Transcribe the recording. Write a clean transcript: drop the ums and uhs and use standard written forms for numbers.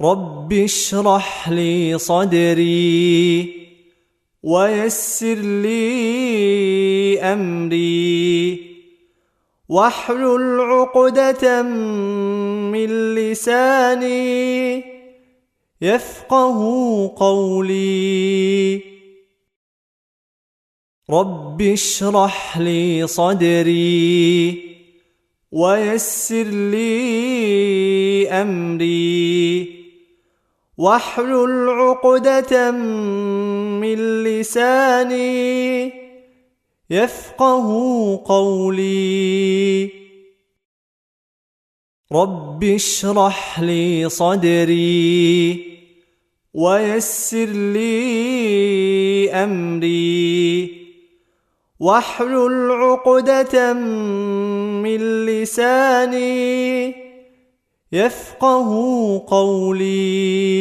رب اشرح لي صدري ويسر لي أمري واحلل عقدة من لساني يفقه قولي. رب اشرح لي صدري ويسر لي أمري واحلل عقدة من لساني يفقه قولي. رب اشرح لي صدري ويسر لي أمري واحلل عقدة من لساني يفقه قولي.